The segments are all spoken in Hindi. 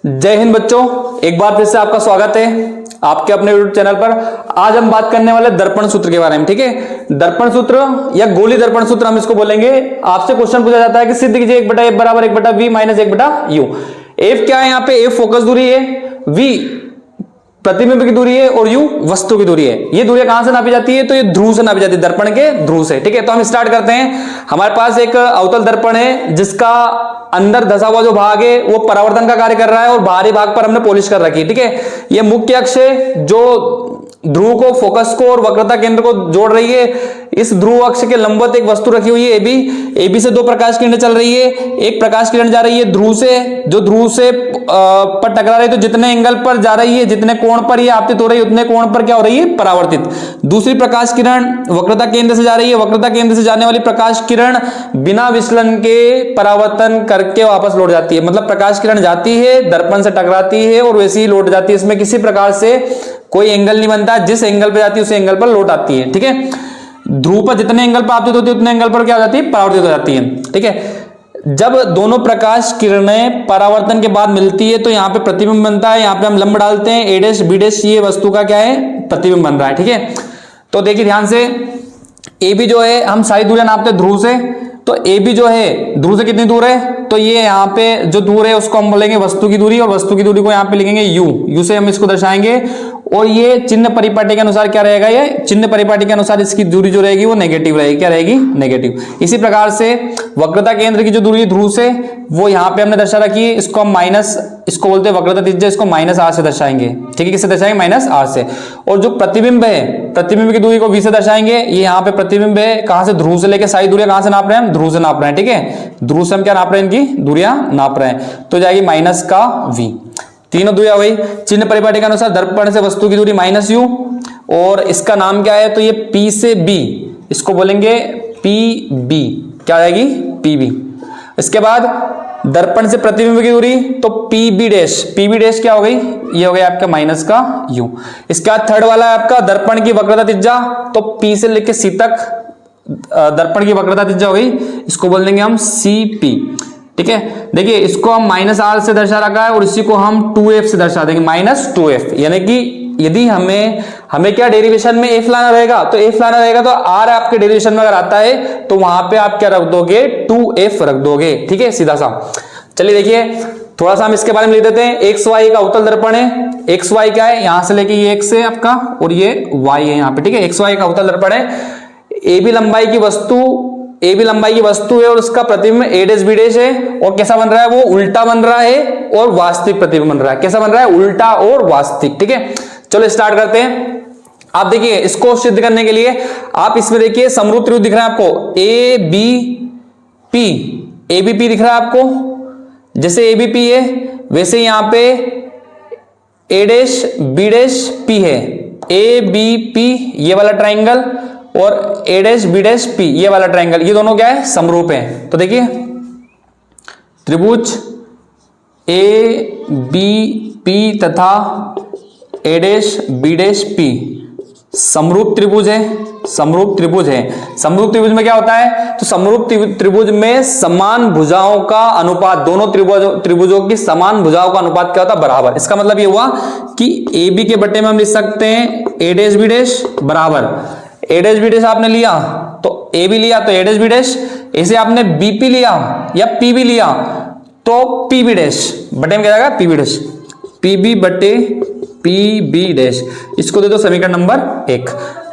जय हिंद बच्चों, एक बार फिर से आपका स्वागत है आपके अपने यूट्यूब चैनल पर। आज हम बात करने वाले दर्पण सूत्र के बारे में। ठीक है, दर्पण सूत्र या गोली दर्पण सूत्र हम इसको बोलेंगे। आपसे क्वेश्चन पूछा जाता है कि सिद्ध कीजिए 1/f बराबर 1/v माइनस 1/u। f क्या है यहाँ पे? f फोकस दूरी है, v प्रतिबिंब की दूरी है और u वस्तु की दूरी है। ये दूरी कहां से नापी जाती है? तो ये ध्रुव से नापी जाती है, दर्पण के ध्रुव से। ठीक है, तो हम स्टार्ट करते हैं। हमारे पास एक अवतल दर्पण है जिसका अंदर धसा हुआ जो भाग है वो परावर्तन का कार्य कर रहा है और बाहरी भाग पर हमने पॉलिश कर रखी है। ठीक है, ये मुख्य अक्ष है जो ध्रुव को, फोकस को और वक्रता केंद्र को जोड़ रही है। इस ध्रुव अक्ष के लंबवत एक वस्तु रखी हुई है AB से दो प्रकाश किरणें चल रही है। एक प्रकाश किरण जा रही है ध्रुव से, जो ध्रुव से पर टकरा रही है, तो जितने एंगल पर जा रही है, जितने कोण पर ये आपतित हो रही है, उतने कोण पर क्या हो रही है? परावर्तित। दूसरी प्रकाश किरण वक्रता केंद्र से जा रही है। वक्रता केंद्र से जाने वाली प्रकाश किरण बिना विचलन के परावर्तन करके वापस लौट जाती है। मतलब प्रकाश किरण जाती है, दर्पण से टकराती है और वैसे ही लौट जाती है। इसमें किसी प्रकार से कोई एंगल नहीं बनता, जिस एंगल पे जाती है उस एंगल पर लौट आती है। ठीक है, ध्रुव पर जितने एंगल पर आपतित होती है उतने एंगल पर क्या हो जाती है? परावर्तित हो जाती है। ठीक है, जब दोनों प्रकाश किरणें परावर्तन के बाद मिलती है तो यहाँ पे प्रतिबिंब बनता है। यहाँ पे हम लंब डालते हैं A' B', ये वस्तु का क्या है? प्रतिबिंब बन रहा है। ठीक है, तो देखिए ध्यान से, AB जो है हम सारी दूरियां नापते हैं ध्रुव से, तो AB जो है ध्रुव से कितनी दूर है? तो ये यहाँ पे जो दूर है उसको हम बोलेंगे वस्तु की दूरी, और वस्तु की दूरी को यहाँ पे लिखेंगे U से हम इसको दर्शाएंगे। और ये चिन्ह परिपाटी के अनुसार क्या रहेगा? ये चिन्ह परिपाटी के अनुसार इसकी दूरी जो रहेगी वो नेगेटिव रहेगी। क्या रहेगी? नेगेटिव। इसी प्रकार से वक्रता केंद्र की जो दूरी है ध्रुव से, वो यहाँ पे हमने दर्शा रखी है। इसको हम माइनस, इसको बोलते हैं वक्रता त्रिज्या, इसको -r से दर्शाएंगे। ठीक है, किससे दर्शाएंगे? -r से। और जो प्रतिबिंब है, प्रतिबिंब की दूरी को v से दर्शाएंगे। ये यहाँ पे प्रतिबिंब है, कहां से? ध्रुव से लेकर सारी दूरियां कहां से नाप रहे हैं? हम ध्रुव से नाप रहे हैं। ठीक है, ध्रुव से हम क्या नाप रहे हैं? इनकी दूरियां नाप रहे हैं। तो जाएगी -v। तीनों दूरियां हुई। चिन्ह परिपाटी के अनुसार दर्पण से वस्तु की दूरी -u, और इसका नाम क्या है? तो ये P से B, इसको बोलेंगे PB। क्या आएगी? PB। इसके बाद दर्पण से प्रतिबिंब की दूरी, तो PB' क्या हो गई? ये हो गया आपका -u। इसके बाद थर्ड वाला है आपका दर्पण की वक्रता त्रिज्या, तो P से लेकर C तक दर्पण की वक्रता त्रिज्या हो गई, इसको बोल देंगे हम CP। ठीक है, देखिए इसको हम -r से दर्शा रखा है और इसी को हम 2f से दर्शा देंगे, -2f। यानी कि यदि हमें क्या डेरिवेशन में f लाना रहेगा, तो f लाना रहेगा तो r आपके डेरिवेशन में अगर आता है तो वहां पे आप क्या रख दोगे? 2f रख दोगे। ठीक है, सीधा सा। चलिए देखिए थोड़ा सा हम इसके बारे में लिख देते हैं। XY का अवतल दर्पण है। XY क्या है? यहां से लेके ये x है आपका और ये y है यहाँ पे। ठीक है, XY का अवतल दर्पण है। AB लंबाई की वस्तु है और उसका प्रतिबिंब A' B' है। और कैसा बन रहा है? वो उल्टा बन रहा है और वास्तविक प्रतिबिंब बन रहा है। कैसा बन रहा है? उल्टा और वास्तविक। ठीक है, चलो स्टार्ट करते हैं। आप देखिए इसको सिद्ध करने के लिए आप इसमें देखिए समरूप त्रिभुज दिख रहा है आपको, ABP दिख रहा है आपको। जैसे ABP है वैसे यहां पे A' B' है। ABP ये वाला ट्राइंगल और A' B' ये वाला ट्राइंगल, ये दोनों क्या है? समरूप हैं। तो देखिए त्रिभुज ABP तथा A' B' समरूप त्रिभुज है। समरूप त्रिभुज में क्या होता है? तो समरूप त्रिभुज में समान भुजाओं का अनुपात, दोनों त्रिभुजों की समान भुजाओं का अनुपात क्या होता है? बराबर। इसका मतलब ये हुआ कि AB के बट्टे में हम लिख सकते हैं A' B' बराबर A' B' आपने लिया तो AB लिया तो A' B', इसे आपने BP लिया या PB लिया तो PB', बटे में क्या जाएगा? PB', PB बटे PB'। इसको दे दो समीकरण नंबर 1।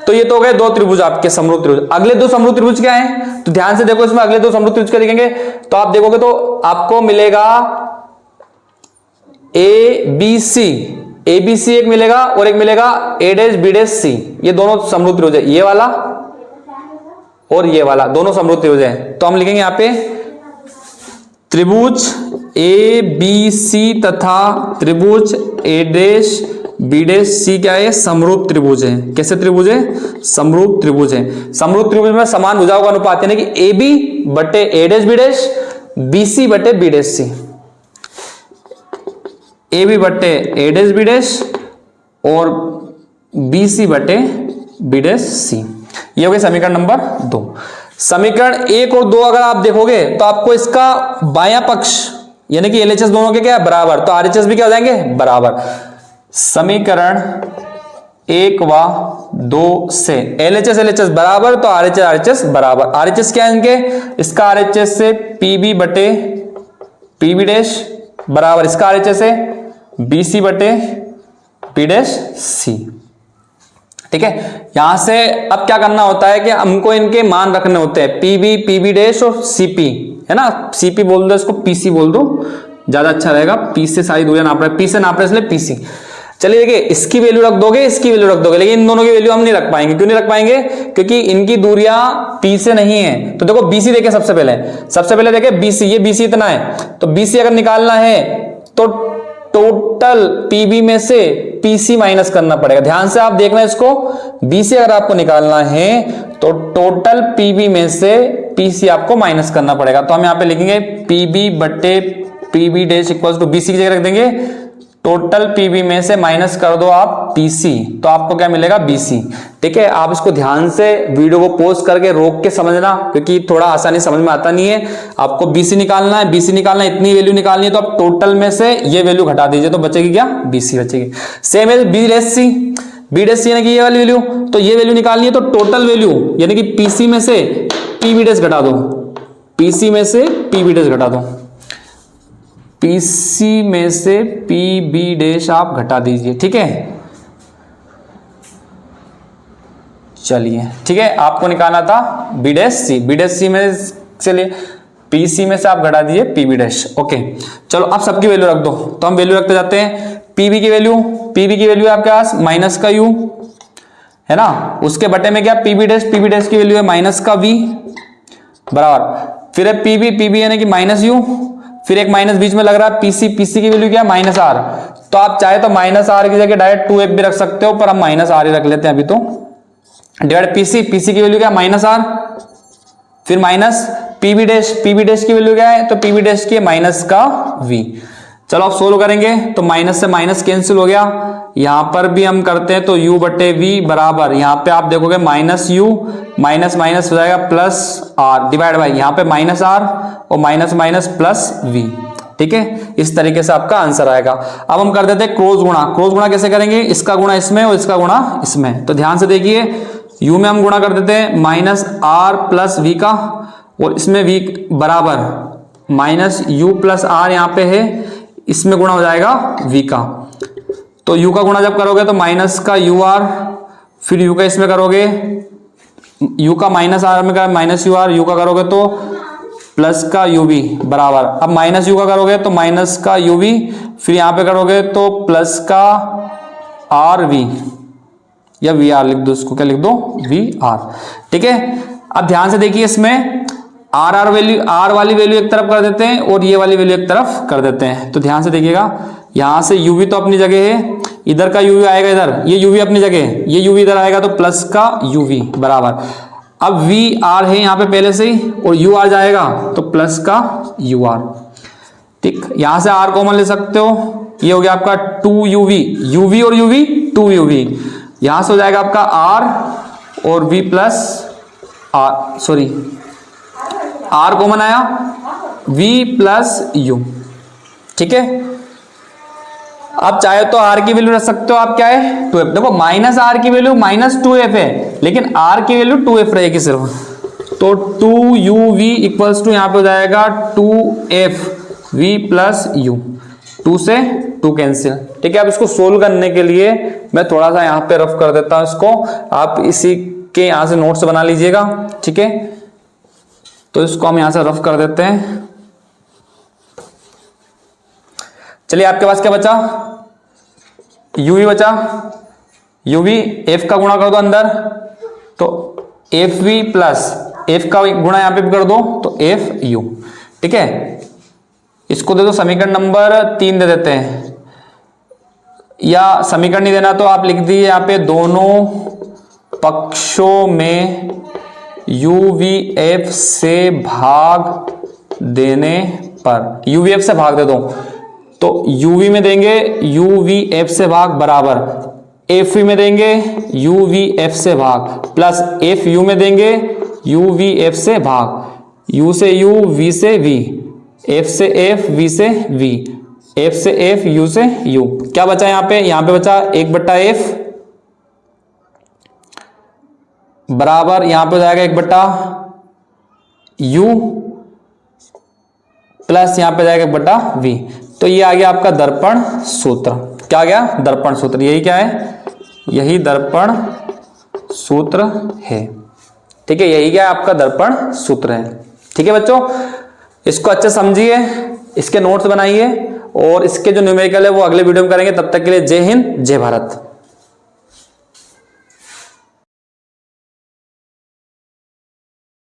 तो ये तो हो गए दो त्रिभुज आपके समरूप त्रिभुज। अगले दो समरूप त्रिभुज क्या है? तो ध्यान से देखो, इसमें अगले दो समरूप त्रिभुज क्या दिखेंगे? तो आप देखोगे तो आपको मिलेगा ABC एक मिलेगा और एक मिलेगा A' B' ये दोनों समरूप त्रिभुज है। ये वाला और ये वाला दोनों समरूप त्रिभुज है। तो हम लिखेंगे यहाँ पे त्रिभुज ABC तथा त्रिभुज A' B' क्या है? समरूप त्रिभुज है। कैसे त्रिभुज है? समरूप त्रिभुज है। समरूप त्रिभुज में समान भुजाओं का अनुपात यानी कि AB बटे A' B', BC बटे B', AB बटे A' B' और BC बटे B'। ये हो गया समीकरण नंबर 2। समीकरण 1 और 2 अगर आप देखोगे तो आपको इसका बायां पक्ष यानी कि LHS दोनों के क्या है बराबर, तो RHS भी क्या हो जाएंगे बराबर। समीकरण 1 व 2 से LHS LHS बराबर, तो RHS बराबर। RHS क्या है इनके, इसका RHS से PB बटे PB डैश बराबर, इसका RHS है BC बटे P डैश C। ठीक है, यहां से अब क्या करना होता है कि हमको इनके मान रखने होते हैं, PB डैश और CP, है ना। CP बोल दो, इसको PC बोल दो, ज्यादा अच्छा रहेगा। P से सारी दूरियां नाप रहे, P से नाप रहे इसलिए PC। चलिए देखिए, इसकी वैल्यू रख दोगे, इसकी वैल्यू रख दोगे, लेकिन इन दोनों की वैल्यू हम नहीं रख पाएंगे। क्यों नहीं रख पाएंगे, क्योंकि इनकी दूरियां P से नहीं है। तो देखो BC देखे, सबसे पहले देखे BC, ये BC इतना है, तो BC अगर निकालना है तो टोटल PB में से PC माइनस करना पड़ेगा। ध्यान से आप देखना इसको, BC अगर आपको निकालना है तो टोटल PB में से PC आपको माइनस करना पड़ेगा। तो हम यहाँ पे लिखेंगे PB बटे PB dash equal to BC की जगह रख देंगे टोटल PB में से माइनस कर दो आप PC, तो आपको क्या मिलेगा BC। ठीक है, आप इसको ध्यान से वीडियो को पॉज करके रोक के समझना, क्योंकि थोड़ा आसानी समझ में आता नहीं है। आपको BC निकालना है, BC निकालना है, इतनी वैल्यू निकालनी है, तो आप टोटल में से ये वैल्यू घटा दीजिए, तो बचेगी क्या BC बचेगी। सेम है B डैश C यानी कि ये वाली वैल्यू, तो ये वैल्यू निकालनी है, तो टोटल वैल्यू यानी कि PC में से PB डैश घटा दो, PC में से PB डैश घटा दो, PC में से PB डैश आप घटा दीजिए। ठीक है, चलिए ठीक है, आपको निकालना था B डैश C में, चलिए PC में से आप घटा दीजिए PB डैश। ओके, चलो अब सबकी वैल्यू रख दो, तो हम वैल्यू रखते जाते हैं। PB की वैल्यू है आपके पास माइनस का U, है ना, उसके बटे में क्या PB डैश की वैल्यू है माइनस का V बराबर, फिर है PB यानी कि माइनस U, फिर एक माइनस बीच में लग रहा है PC की वैल्यू क्या है माइनस R। तो आप चाहे तो माइनस R की जगह डायरेक्ट 2F भी रख सकते हो, पर हम माइनस R ही रख लेते हैं अभी। तो डिवाइड PC की वैल्यू क्या है माइनस R, फिर माइनस PB डैश की वैल्यू क्या है, तो PB डैश की माइनस का V। चलो आप सोल्व करेंगे तो माइनस से माइनस कैंसिल हो गया, यहां पर भी हम करते हैं तो U बटे V बराबर, यहां पे आप देखोगे माइनस U माइनस माइनस हो जाएगा प्लस R डिवाइड बाई, यहां पे माइनस R और माइनस माइनस प्लस V। ठीक है, इस तरीके से आपका आंसर आएगा। अब हम कर देते हैं क्रॉस गुणा कैसे करेंगे, इसका गुणा इसमें और इसका गुणा इसमें। तो ध्यान से देखिए, U में हम गुणा कर देते हैं माइनस R प्लस V का, और इसमें V बराबर माइनस U प्लस R यहाँ पे है, इसमें गुणा हो जाएगा V का। तो U का गुणा जब करोगे तो माइनस का UR, फिर U का इसमें करोगे, U का माइनस R में माइनस UR, U का करोगे तो प्लस का UV बराबर, अब माइनस U का करोगे तो माइनस का UV, फिर यहाँ पे करोगे तो प्लस का RV या VR लिख दो, इसको क्या लिख दो VR। ठीक है, अब ध्यान से देखिए, इसमें R वाली वैल्यू एक तरफ कर देते हैं और ये वाली वैल्यू एक तरफ कर देते हैं। तो ध्यान से देखिएगा, यहां से UV तो अपनी जगह है, इधर का UV आएगा इधर, ये UV अपनी जगह है, ये UV इधर आएगा तो प्लस का UV बराबर। अब VR है यहाँ पे पहले से ही, और UR जाएगा तो प्लस का UR। ठीक, यहां से R कॉमन ले सकते हो, ये हो गया आपका 2UV, UV और UV 2UV, यहां से हो जाएगा आपका R और V plus R, sorry R common आया, V प्लस U। ठीक है, आप चाहे तो R की वैल्यू रख सकते हो, आप क्या है 2F। देखो माइनस R की वैल्यू माइनस 2F है, लेकिन R की वैल्यू 2F रहेगी सिर्फ। तो 2UV इक्वल्स टू यहाँ पे हो जाएगा 2FV प्लस U, 2 से 2 कैंसिल। ठीक है, अब इसको सोल्व करने के लिए मैं थोड़ा सा यहाँ पे रफ कर देता हूँ इसको, आप इसी के यहाँ से नोट्स बना लीजिएगा। ठीक है, तो इसको हम यहां से रफ कर देते हैं। चलिए, आपके पास क्या बचा, UV बचा, UV F का गुणा कर दो अंदर, तो FV प्लस F का गुणा यहां पे भी कर दो तो FU। ठीक है, इसको दे दो समीकरण नंबर 3 दे देते हैं, या समीकरण नहीं देना तो आप लिख दीजिए यहाँ पे दोनों पक्षों में UVF से भाग देने पर, UVF से भाग दे दो तो UV में देंगे UVF से भाग बराबर FV में देंगे UVF से भाग प्लस FU में देंगे UVF से भाग, U से U, V से V, F से F, V से V, F से F, U से U। क्या बचा यहाँ पे बचा 1/F बराबर यहाँ पे हो जाएगा 1/U प्लस यहाँ पे जाएगा 1/V। तो ये आ गया आपका दर्पण सूत्र। क्या आ गया? दर्पण सूत्र। यही क्या है? यही दर्पण सूत्र है। ठीक है, यही क्या आपका दर्पण सूत्र है। ठीक है बच्चों, इसको अच्छे समझिए, इसके नोट्स बनाइए और इसके जो न्यूमेरिकल है वो अगले वीडियो में करेंगे। तब तक के लिए जय हिंद, जय भारत।